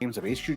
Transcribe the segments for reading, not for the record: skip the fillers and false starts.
games of Ace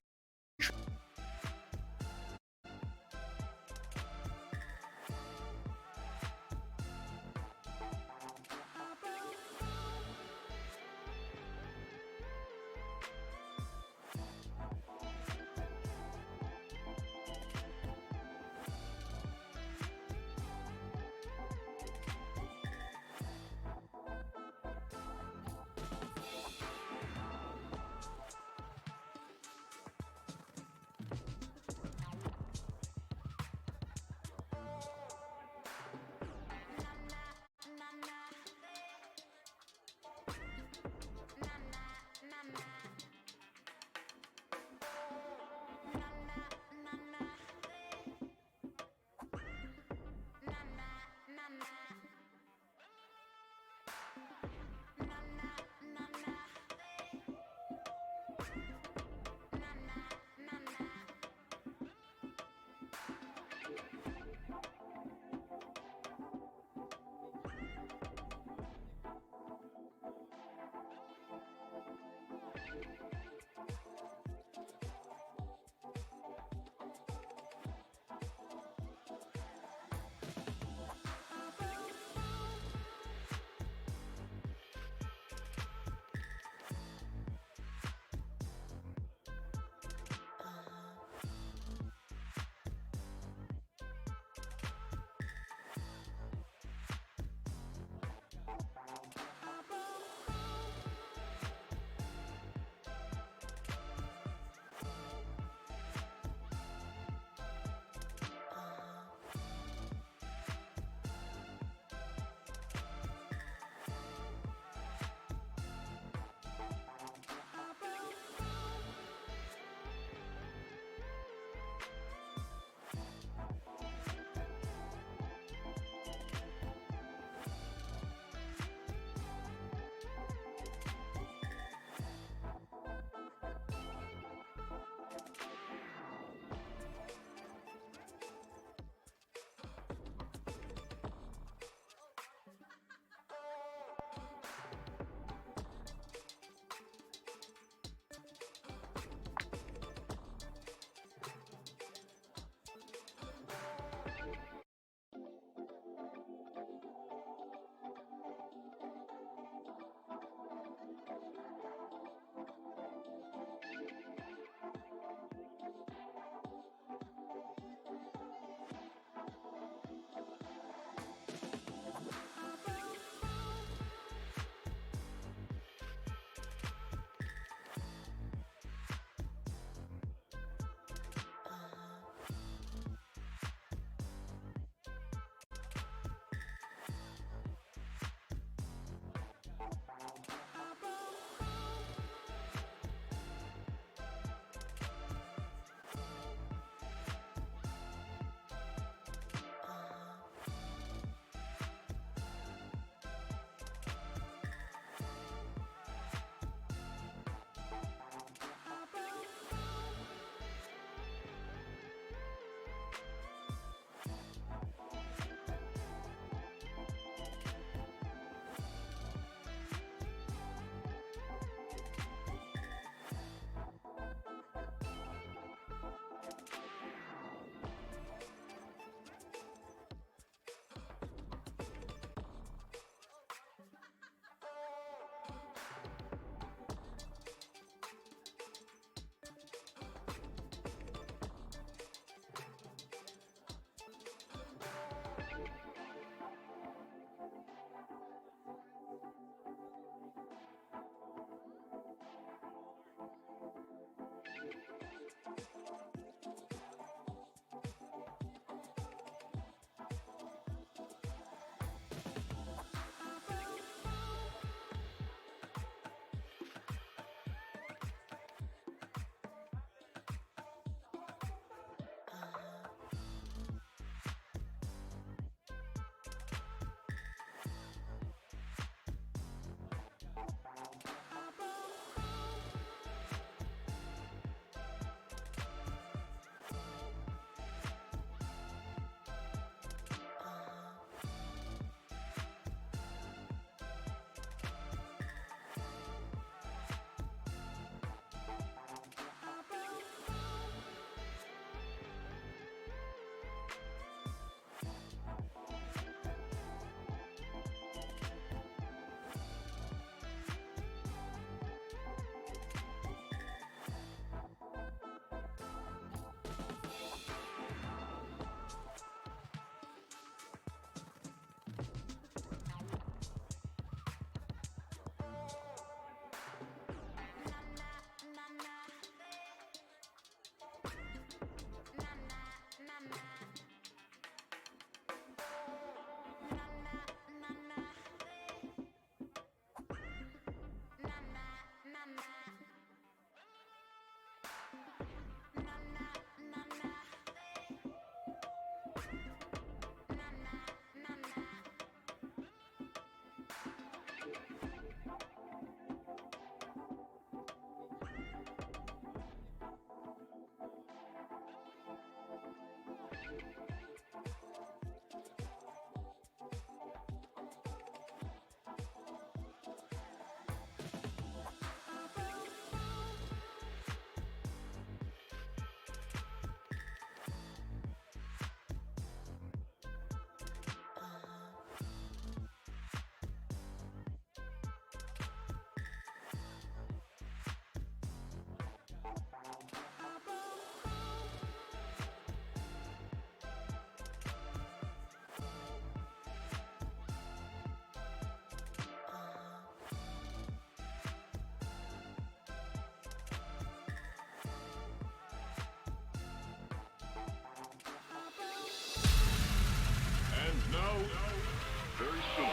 very soon.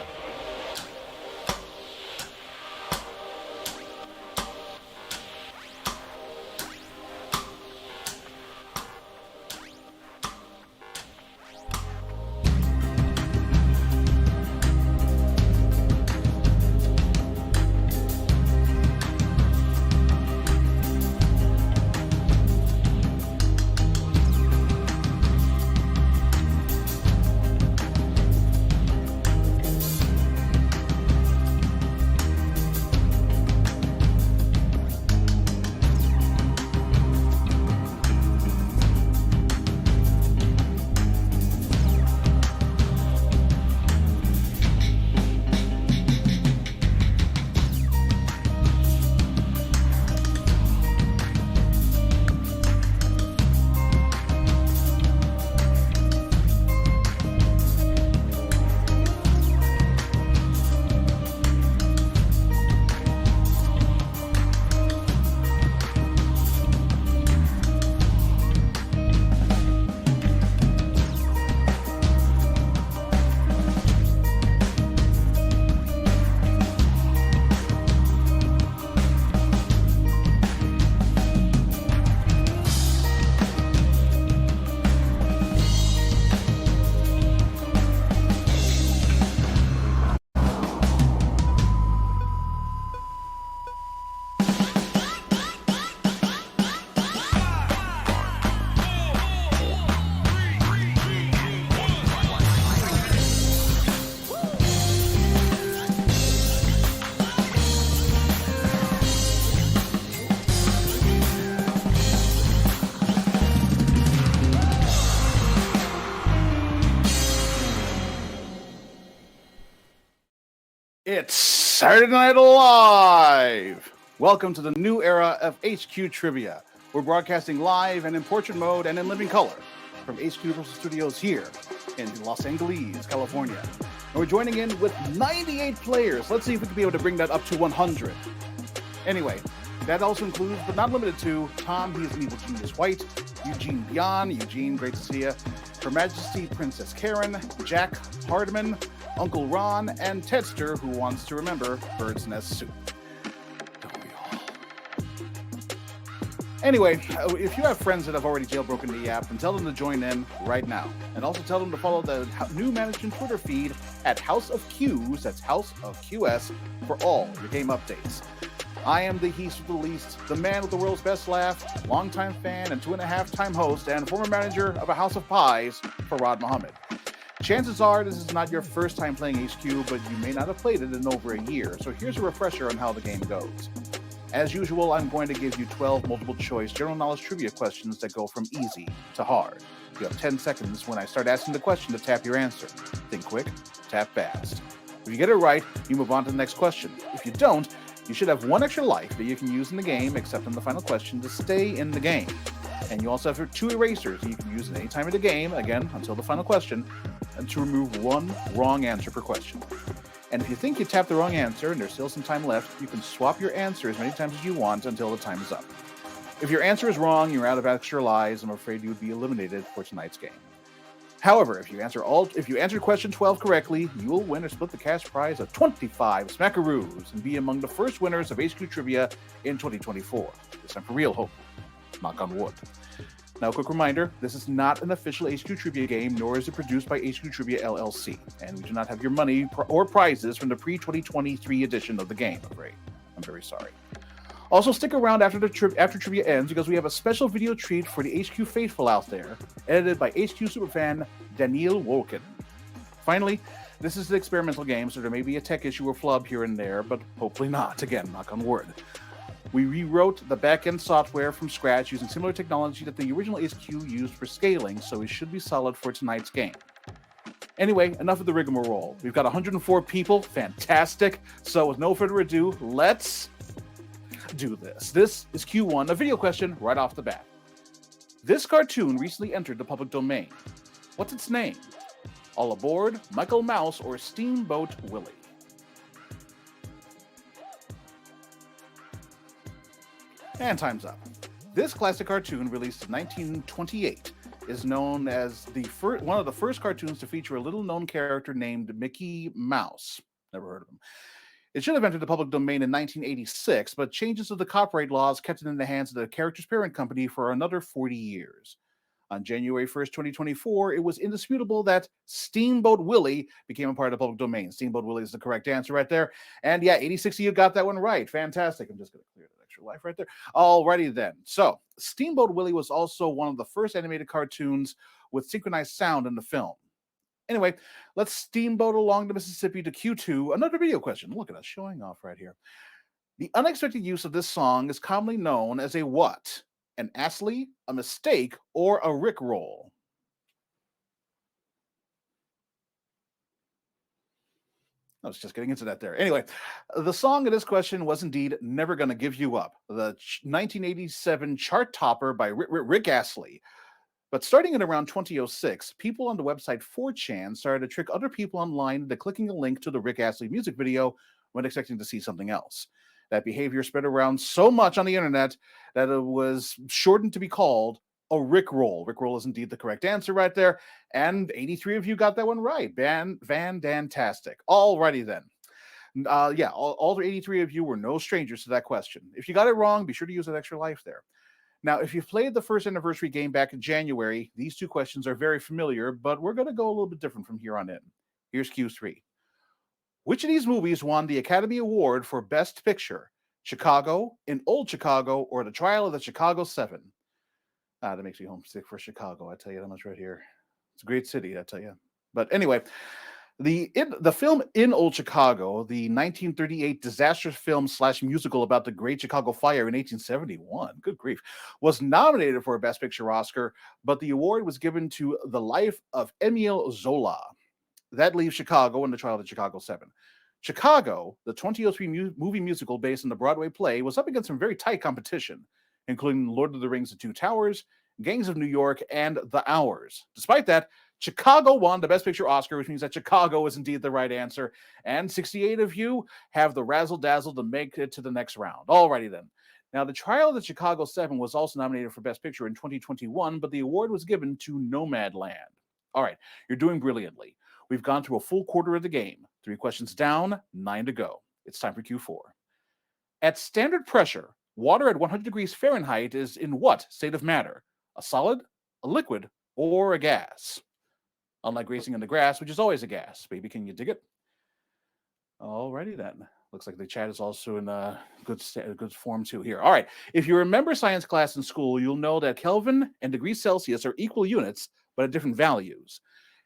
It's Saturday Night Live! Welcome to the new era of HQ Trivia. We're broadcasting live and in portrait mode and in living color from HQ Universal Studios here in Los Angeles, California. And we're joining in with 98 players. Let's see if we can be able to bring that up to 100. Anyway, that also includes, but not limited to, Tom, he is an evil genius white, Eugene Bion, Eugene, great to see you, Her Majesty Princess Karen, Jack Hardman, Uncle Ron, and Tedster, who wants to remember Bird's Nest Soup. Don't we all? Anyway, if you have friends that have already jailbroken the app, then tell them to join in right now. And also tell them to follow the new management Twitter feed at House of Qs, that's House of QS, for all your game updates. I am the Heast with the least, the man with the world's best laugh, longtime fan and 2.5-time host, and former manager of a House of Pies, Farad Muhammad. Chances are this is not your first time playing HQ, but you may not have played it in over a year, so here's a refresher on how the game goes. As usual, I'm going to give you 12 multiple-choice general knowledge trivia questions that go from easy to hard. You have 10 seconds when I start asking the question to tap your answer. Think quick, tap fast. If you get it right, you move on to the next question. If you don't, you should have one extra life that you can use in the game, except on the final question, to stay in the game. And you also have 2 erasers that you can use at any time in the game, again, until the final question, and to remove 1 wrong answer per question. And if you think you tapped the wrong answer and there's still some time left, you can swap your answer as many times as you want until the time is up. If your answer is wrong, you're out of extra lives, I'm afraid you would be eliminated for tonight's game. However, if you answer question 12 correctly, you will win or split the cash prize of 25 smackaroos and be among the first winners of HQ Trivia in 2024. This time for real, hope. Knock on wood. Now, a quick reminder, this is not an official HQ Trivia game, nor is it produced by HQ Trivia LLC, and we do not have your money or prizes from the pre-2023 edition of the game, I'm afraid. I'm very sorry. Also, stick around after trivia ends, because we have a special video treat for the HQ faithful out there, edited by HQ superfan Daniel Wolken. Finally, this is an experimental game, so there may be a tech issue or flub here and there, but hopefully not. Again, knock on wood. We rewrote the back-end software from scratch using similar technology that the original HQ used for scaling, so it should be solid for tonight's game. Anyway, enough of the rigmarole. We've got 104 people. Fantastic. So with no further ado, let's do this. This is Q1, a video question right off the bat. This cartoon recently entered the public domain. What's its name? All Aboard, Michael Mouse, or Steamboat Willie? And time's up. This classic cartoon, released in 1928, is known as one of the first cartoons to feature a little known character named Mickey Mouse. Never heard of him. It should have entered the public domain in 1986, but changes to the copyright laws kept it in the hands of the character's parent company for another 40 years. On January 1st, 2024, it was indisputable that Steamboat Willie became a part of the public domain. Steamboat Willie is the correct answer right there. And yeah, 86 of you got that one right. Fantastic. I'm just going to clear that extra life right there. Alrighty then. So, Steamboat Willie was also one of the first animated cartoons with synchronized sound in the film. Anyway, let's steamboat along the Mississippi to Q2. Another video question. Look at us showing off right here. The unexpected use of this song is commonly known as a what? An Astley, a mistake, or a Rickroll? I was just getting into that there. Anyway, the song in this question was indeed Never Gonna Give You Up, the 1987 chart topper by Rick Astley. But starting in around 2006, people on the website 4chan started to trick other people online into clicking a link to the Rick Astley music video when expecting to see something else. That behavior spread around so much on the internet that it was shortened to be called a Rickroll. Rickroll is indeed the correct answer right there. And 83 of you got that one right. Fantastic. Alrighty then. Yeah, all 83 of you were no strangers to that question. If you got it wrong, be sure to use that extra life there. Now, if you've played the first anniversary game back in January, these two questions are very familiar, but we're going to go a little bit different from here on in. Here's Q3. Which of these movies won the Academy Award for Best Picture? Chicago, In Old Chicago, or The Trial of the Chicago 7? That makes me homesick for Chicago, I tell you that much right here. It's a great city, I tell you. But anyway, the film In Old Chicago, the 1938 disastrous film / musical about the Great Chicago Fire in 1871, good grief, was nominated for a Best Picture Oscar, but the award was given to The Life of Emile Zola. That leaves Chicago and The Trial of the Chicago 7. Chicago, the 2003 movie musical based on the Broadway play, was up against some very tight competition, including Lord of the Rings: The Two Towers, Gangs of New York, and The Hours. Despite that, Chicago won the Best Picture Oscar, which means that Chicago is indeed the right answer. And 68 of you have the razzle dazzle to make it to the next round. Alrighty then. Now, The Trial of the Chicago 7 was also nominated for Best Picture in 2021, but the award was given to Nomadland. All right, you're doing brilliantly. We've gone through a full quarter of the game. 3 questions down, 9 to go. It's time for Q4. At standard pressure, water at 100 degrees Fahrenheit is in what state of matter? A solid, a liquid, or a gas? Unlike racing in the grass, which is always a gas. Baby, can you dig it? Alrighty then. Looks like the chat is also in good form too here. All right. If you remember science class in school, you'll know that Kelvin and degrees Celsius are equal units, but at different values.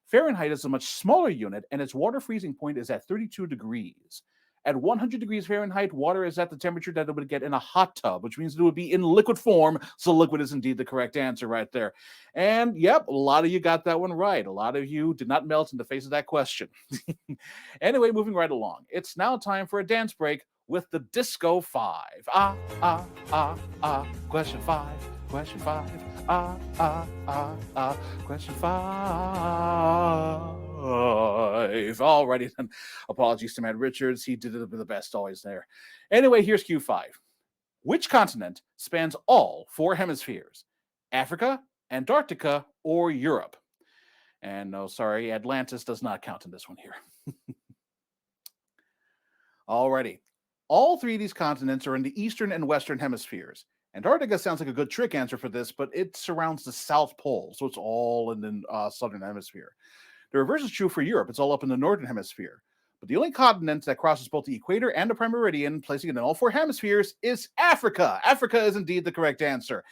Fahrenheit is a much smaller unit, and its water freezing point is at 32 degrees. At 100 degrees Fahrenheit, water is at the temperature that it would get in a hot tub, which means it would be in liquid form. So liquid is indeed the correct answer right there. And yep, a lot of you got that one right. A lot of you did not melt in the face of that question. Anyway, moving right along. It's now time for a dance break with the Disco 5. Question 5. Question 5. Question 5. Alrighty then. Apologies to Matt Richards. He did it the best always there. Anyway, here's Q5. Which continent spans all 4 hemispheres? Africa, Antarctica, or Europe? And no, sorry, Atlantis does not count in this one here. Alrighty. All 3 of these continents are in the eastern and western hemispheres. Antarctica sounds like a good trick answer for this, but it surrounds the South Pole, so it's all in the southern hemisphere. The reverse is true for Europe. It's all up in the northern hemisphere. But the only continent that crosses both the equator and the prime meridian, placing it in all 4 hemispheres, is Africa. Africa is indeed the correct answer.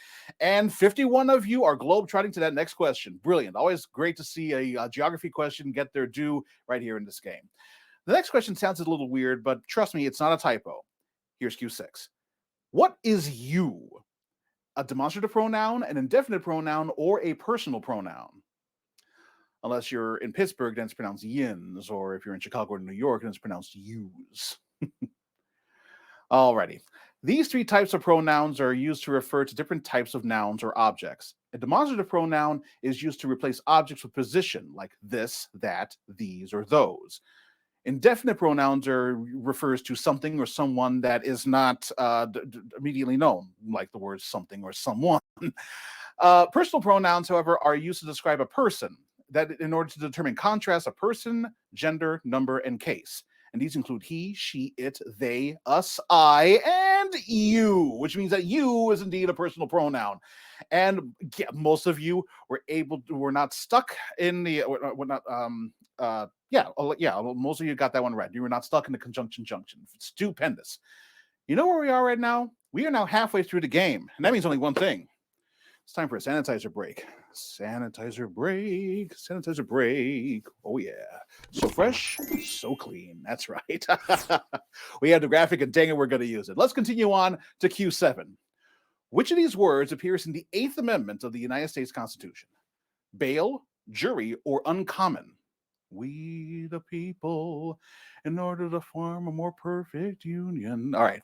And 51 of you are globe-trotting to that next question. Brilliant. Always great to see a geography question get their due right here in this game. The next question sounds a little weird, but trust me, it's not a typo. Here's Q6. What is you? A demonstrative pronoun, an indefinite pronoun, or a personal pronoun? Unless you're in Pittsburgh, then it's pronounced yins, or if you're in Chicago or New York, then it's pronounced yous. Alrighty. These 3 types of pronouns are used to refer to different types of nouns or objects. A demonstrative pronoun is used to replace objects with position, like this, that, these, or those. Indefinite pronouns refers to something or someone that is not immediately known, like the words something or someone. Personal pronouns, however, are used to describe a person that in order to determine contrast a person, gender, number, and case. And these include he, she, it, they, us, I, and you, which means that you is indeed a personal pronoun. And yeah, most of you were not stuck in the, were not, most of you got that one right. You were not stuck in the conjunction junction. Stupendous. You know where we are right now? We are now halfway through the game, and that means only one thing. It's time for a sanitizer break. Sanitizer break. Sanitizer break. Oh, yeah. So fresh, so clean. That's right. We have the graphic, and dang it, we're going to use it. Let's continue on to Q7. Which of these words appears in the 8th Amendment of the United States Constitution? Bail, jury, or uncommon? We the people, in order to form a more perfect union. All right.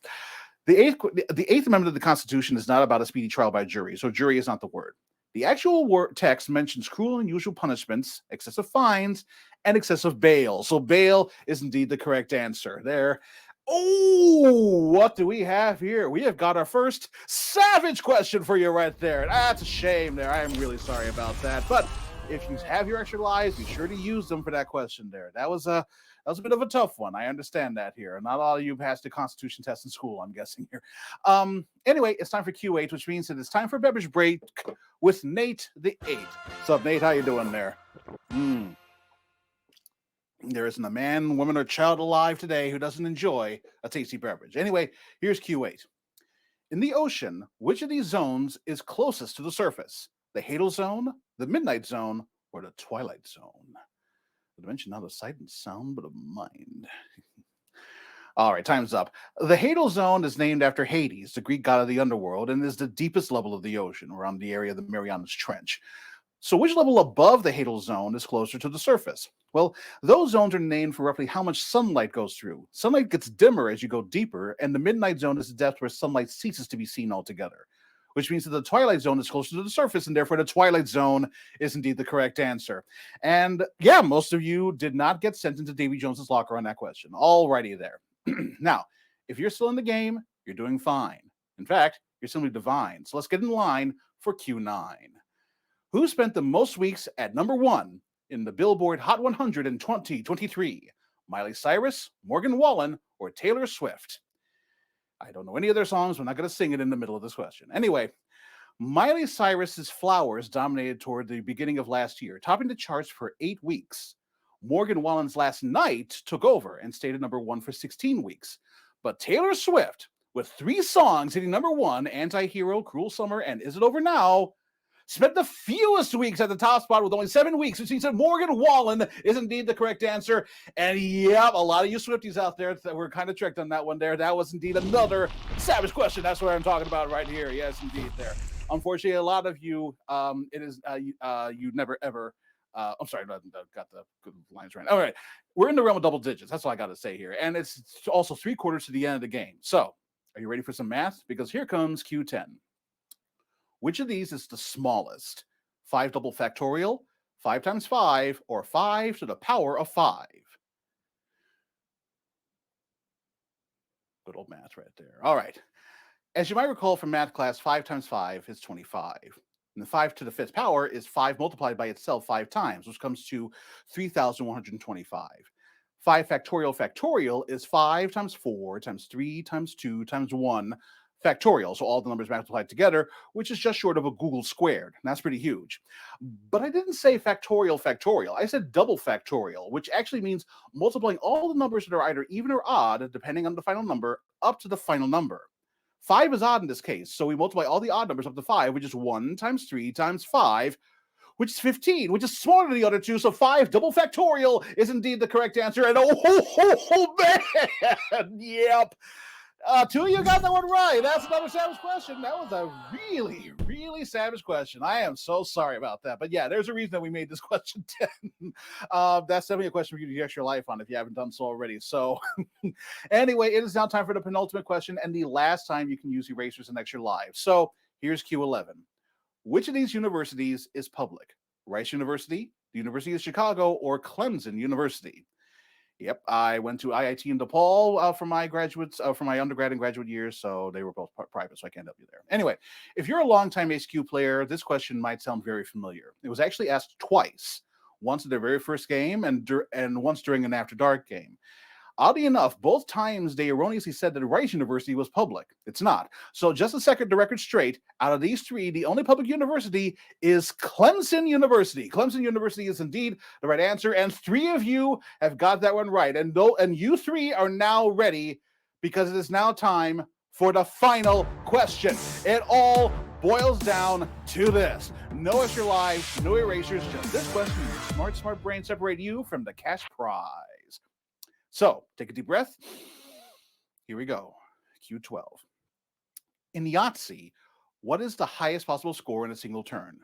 The eighth Amendment of the Constitution is not about a speedy trial by jury, so jury is not the word. The actual text mentions cruel and unusual punishments, excessive fines, and excessive bail. So bail is indeed the correct answer there. Oh, what do we have here? We have got our first savage question for you right there. That's a shame there. I am really sorry about that. But if you have your extra lives, be sure to use them for that question there. That was a bit of a tough one. I understand that here. Not all of you passed the Constitution test in school, I'm guessing here. Anyway, it's time for Q8, which means that it's time for beverage break with Nate the 8. What's up, Nate? How you doing there? There isn't a man, woman, or child alive today who doesn't enjoy a tasty beverage. Anyway, here's Q8. In the ocean, which of these zones is closest to the surface? The Hadal Zone, the Midnight Zone, or the Twilight Zone? The dimension not of sight and sound, but of mind. All right, time's up. The Hadal Zone is named after Hades, the Greek god of the underworld, and is the deepest level of the ocean, around the area of the Marianas Trench. So which level above the Hadal Zone is closer to the surface? Well, those zones are named for roughly how much sunlight goes through. Sunlight gets dimmer as you go deeper, and the Midnight Zone is the depth where sunlight ceases to be seen altogether, which means that the Twilight Zone is closer to the surface, and therefore the Twilight Zone is indeed the correct answer. And yeah, most of you did not get sent into Davy Jones's locker on that question. Alrighty there. Now, if you're still in the game, you're doing fine. In fact, you're simply divine. So let's get in line for Q9. Who spent the most weeks at number 1 in the Billboard Hot 100 in 2023? Miley Cyrus, Morgan Wallen, or Taylor Swift? I don't know any of their songs. I'm not going to sing it in the middle of this question. Anyway, Miley Cyrus's Flowers dominated toward the beginning of last year, topping the charts for 8 weeks. Morgan Wallen's Last Night took over and stayed at number 1 for 16 weeks. But Taylor Swift, with 3 songs hitting number 1, Anti-Hero, Cruel Summer, and Is It Over Now, spent the fewest weeks at the top spot with only 7 weeks, which means that Morgan Wallen is indeed the correct answer. And yeah, a lot of you Swifties out there that were kind of tricked on that one there. That was indeed another savage question. That's what I'm talking about right here. Yes, indeed there. Unfortunately, a lot of you, you never ever, I'm sorry, I got the good lines right. All right, we're in the realm of double digits. That's all I got to say here. And it's also 3/4 to the end of the game. So are you ready for some math? Because here comes Q10. Which of these is the smallest? 5 double factorial, 5 times 5, or 5 to the power of 5? Good old math right there. All right. As you might recall from math class, 5 times 5 is 25. And the 5 to the 5th power is 5 multiplied by itself 5 times, which comes to 3,125. 5 factorial is 5 times 4 times 3 times 2 times 1 factorial. So all the numbers multiplied together, which is just short of a Google squared. And that's pretty huge. But I didn't say factorial. I said double factorial, which actually means multiplying all the numbers that are either even or odd, depending on the final number, up to the final number. 5 is odd in this case, so we multiply all the odd numbers up to 5, which is 1 times 3 times 5, which is 15, which is smaller than the other two. So 5 double factorial is indeed the correct answer. And oh man, yep. 2 of you got that one right. That's another savage question. That was a really, really savage question. I am so sorry about that. But yeah, there's a reason that we made this question 10. That's definitely a question for you to get your life on if you haven't done so already. So anyway, it is now time for the penultimate question and the last time you can use erasers and extra lives. So here's Q11. Which of these universities is public? Rice University, the University of Chicago, or Clemson University? Yep, I went to IIT in DePaul for my graduates, for my undergrad and graduate years, so they were both private, so I can't help you there. Anyway, if you're a longtime HQ player, this question might sound very familiar. It was actually asked twice, once in their very first game and once during an After Dark game. Oddly enough, both times they erroneously said that Rice University was public. It's not. So just a second to record straight, out of these three, the only public university is Clemson University. Clemson University is indeed the right answer, and three of you have got that one right. And you three are now ready because it is now time for the final question. It all boils down to this. No extra lives, no erasures, just this question. Smart brain separate you from the cash prize. So take a deep breath. Here we go. Q12. In Yahtzee, what is the highest possible score in a single turn?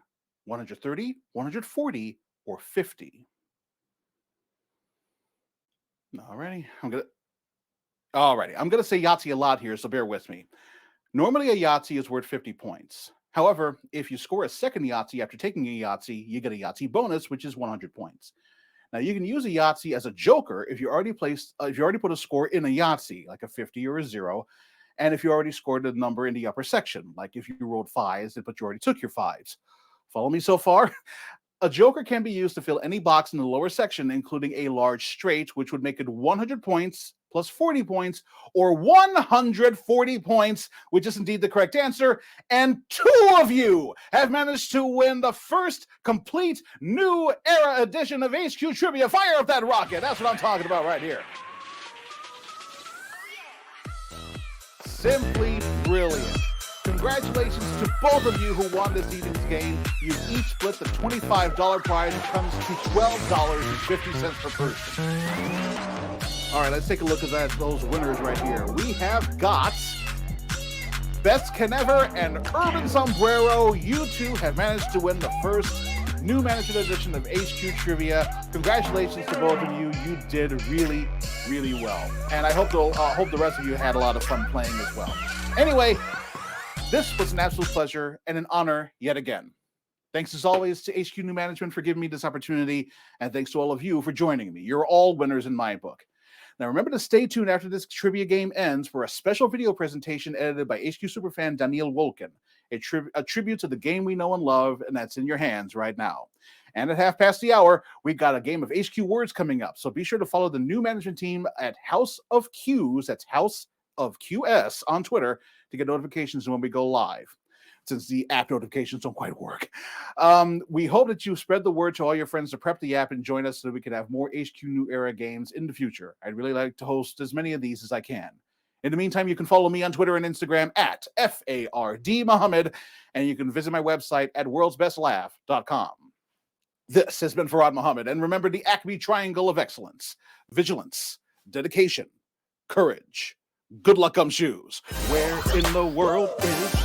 130, 140, or 50? Alrighty. I'm gonna say Yahtzee a lot here, so bear with me. Normally a Yahtzee is worth 50 points. However, if you score a second Yahtzee after taking a Yahtzee, you get a Yahtzee bonus, which is 100 points. Now you can use a Yahtzee as a joker if you already put a score in a Yahtzee, like a 50 or a 0, and if you already scored a number in the upper section, like if you rolled 5s, but you already took your 5s. Follow me so far? A joker can be used to fill any box in the lower section, including a large straight, which would make it 100 points plus 40 points, or 140 points, which is indeed the correct answer. And two of you have managed to win the first complete new era edition of HQ Trivia. Fire up that rocket. That's what I'm talking about right here. Simply brilliant. Congratulations to both of you who won this evening's game. You each split the $25 prize. It comes to $12.50 per person. All right, let's take a look at those winners right here. We have got Beth Canever and Urban Sombrero. You two have managed to win the first new management edition of HQ Trivia. Congratulations to both of you. You did really, really well. And I hope the rest of you had a lot of fun playing as well. Anyway, this was an absolute pleasure and an honor yet again. Thanks as always to HQ New Management for giving me this opportunity, and thanks to all of you for joining me. You're all winners in my book. Now remember to stay tuned after this trivia game ends for a special video presentation edited by HQ Superfan Daniel Wolkin, a tribute to the game we know and love, and that's in your hands right now. And at 1:30, we got a game of HQ Words coming up, so be sure to follow the new management team at House of Qs, that's House of QS on Twitter, to get notifications when we go live, since the app notifications don't quite work. We hope that you spread the word to all your friends to prep the app and join us so that we can have more HQ New Era games in the future. I'd really like to host as many of these as I can. In the meantime, you can follow me on Twitter and Instagram at FARD and you can visit my website at worldsbestlaugh.com. This has been Farad Muhammad, and remember the Acme Triangle of Excellence: vigilance, dedication, courage. Good luck, gumshoes. Where in the world is...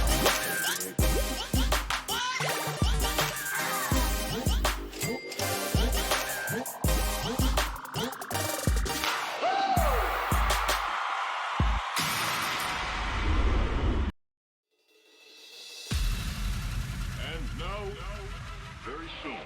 And now, very soon.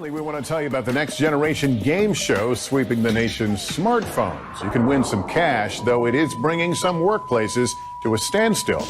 Finally, we want to tell you about the next generation game show sweeping the nation's smartphones. You can win some cash, though it is bringing some workplaces to a standstill.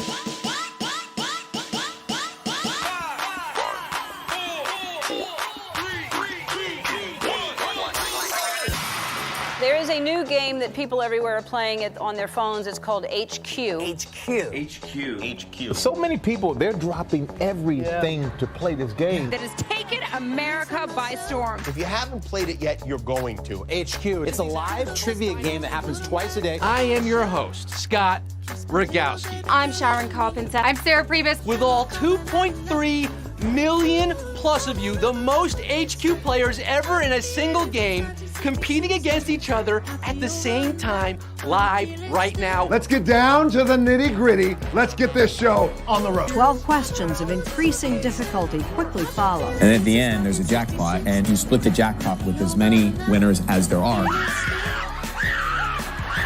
There is a new game that people everywhere are playing it on their phones. It's called HQ. HQ. So many people, they're dropping everything to play this game. That has taken America by storm. If you haven't played it yet, you're going to. HQ. It's a live trivia game that happens twice a day. I am your host, Scott Rogowski. I'm Sharon Carpenter. I'm Sarah Priebus. With all 2.3 million plus of you, the most HQ players ever in a single game, competing against each other at the same time, live right now. Let's get down to the nitty-gritty. Let's get this show on the road. 12 questions of increasing difficulty quickly follow. And at the end, there's a jackpot, and you split the jackpot with as many winners as there are.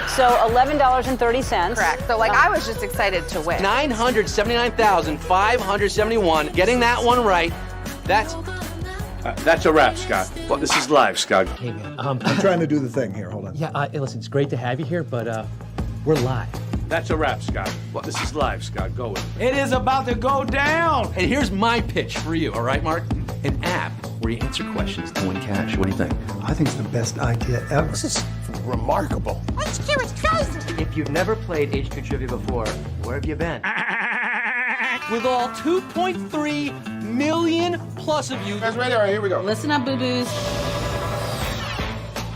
So $11.30. Correct. So, I was just excited to win. 979,571. Getting that one right. That's That's a wrap, Scott. Well, this is live, Scott. Hey, man. I'm trying to do the thing here. Hold on. Yeah, listen, it's great to have you here, but we're live. That's a wrap, Scott. Well, this is live, Scott. Go with it. It is about to go down. And here's my pitch for you, all right, Mark? An app where you answer questions to win cash. What do you think? I think it's the best idea ever. This is remarkable. HQ is crazy. If you've never played HQ Trivia before, where have you been? With all 2.3 million plus of you, Guys, ready? All right, here we go. Listen up, boo-boos.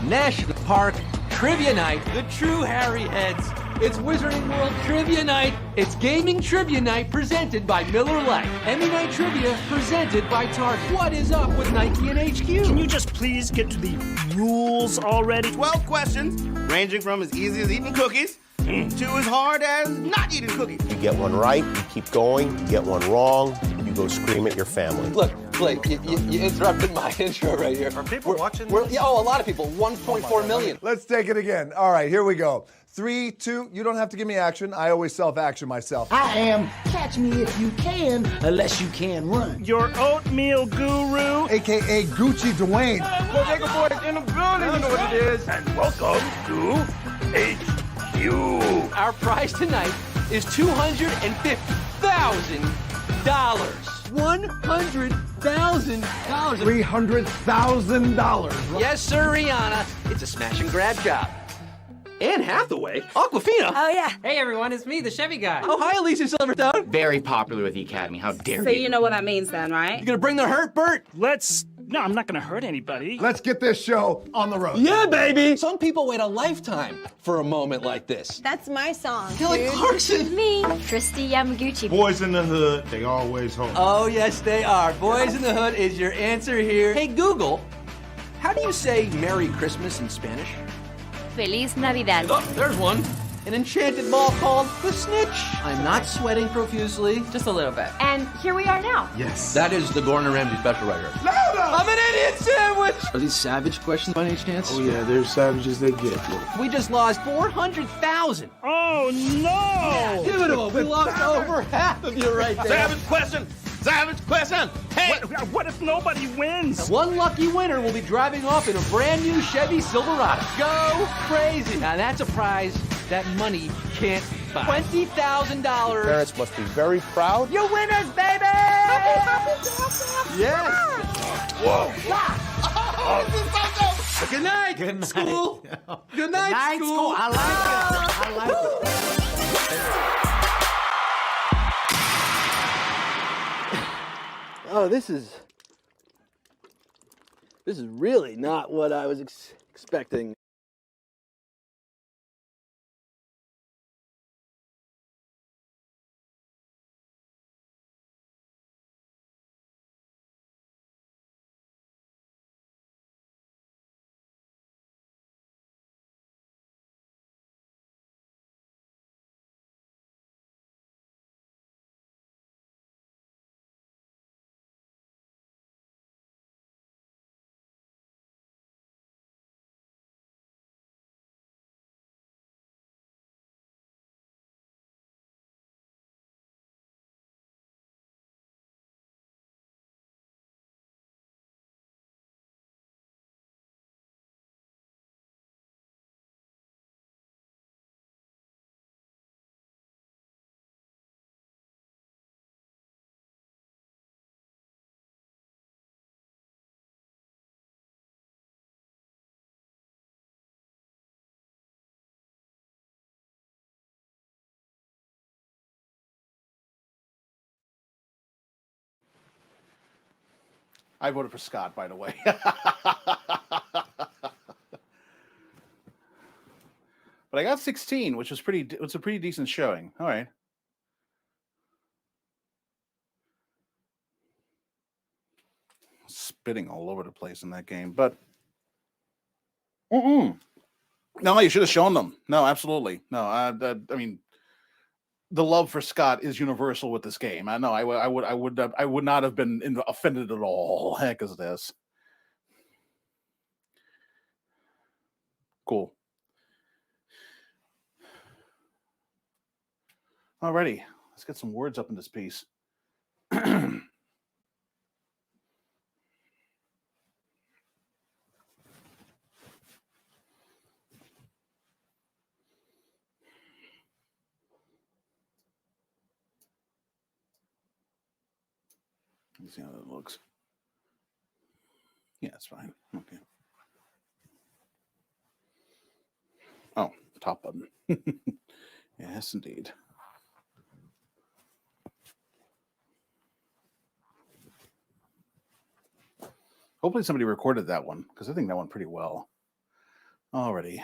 National Park Trivia Night, the true Harry Heads. It's Wizarding World Trivia Night. It's Gaming Trivia Night presented by Miller Lite. Emmy Night Trivia presented by Target. What is up with Nike and HQ? Can you just please get to the rules already? 12 questions, ranging from as easy as eating cookies to as hard as not eating cookies. You get one right, you keep going. You get one wrong, you go scream at your family. Look, Blake, you interrupted my intro right here. Are people watching? Yeah, a lot of people. 1.4 million. Let's take it again. All right, here we go. 3, 2, you don't have to give me action. I always self-action myself. I am Catch Me If You Can, unless you can run. Your oatmeal guru. AKA Gucci Dwayne. Bodega Boys in the building. You know what it is. And welcome to HQ. Our prize tonight is $250,000. $100,000. $300,000. Yes, sir, Rihanna. It's a smash and grab job. Anne Hathaway, Aquafina. Oh, yeah. Hey, everyone, it's me, the Chevy guy. Oh, hi, Alicia Silverstone. Very popular with the Academy. How dare So you know what that means then, right? You gonna bring the hurt, Bert? No, I'm not going to hurt anybody. Let's get this show on the road. Yeah, baby. Some people wait a lifetime for a moment like this. That's my song. Kelly Clarkson. Me, Christy Yamaguchi. Boys in the hood, they always home. Oh, yes, they are. Boys in the Hood is your answer here. Hey, Google, how do you say Merry Christmas in Spanish? Feliz Navidad. Oh, there's one. An enchanted ball called the Snitch. I'm not sweating profusely. Just a little bit. And here we are now. Yes. That is the Gordon Ramsay special right here. I'm an idiot sandwich! Are these savage questions by any chance? Oh, yeah, they're savages they get. We just lost 400,000. Oh, no. Give it to him. We lost over half of you right there. Savage question! Savage question! Hey! What if nobody wins? One lucky winner will be driving off in a brand new Chevy Silverado. Go crazy. Now that's a prize that money can't buy. $20,000. Parents must be very proud. You winners, baby! Yes. Whoa! Good night, school. Good night, school. I like it. Oh, this is really not what I was expecting. I voted for Scott, by the way. But I got 16, which was it's a pretty decent showing. All right. Spitting all over the place in that game, but no, you should have shown them. No, absolutely. No, I mean, the love for Scott is universal with this game. I know. I would not have been offended at all. Heck is this. Cool. Alrighty, let's get some words up in this piece. Let's see how that looks. Yeah, it's fine. Okay. Oh, top button. Yes, indeed. Hopefully somebody recorded that one, because I think that went pretty well. Alrighty.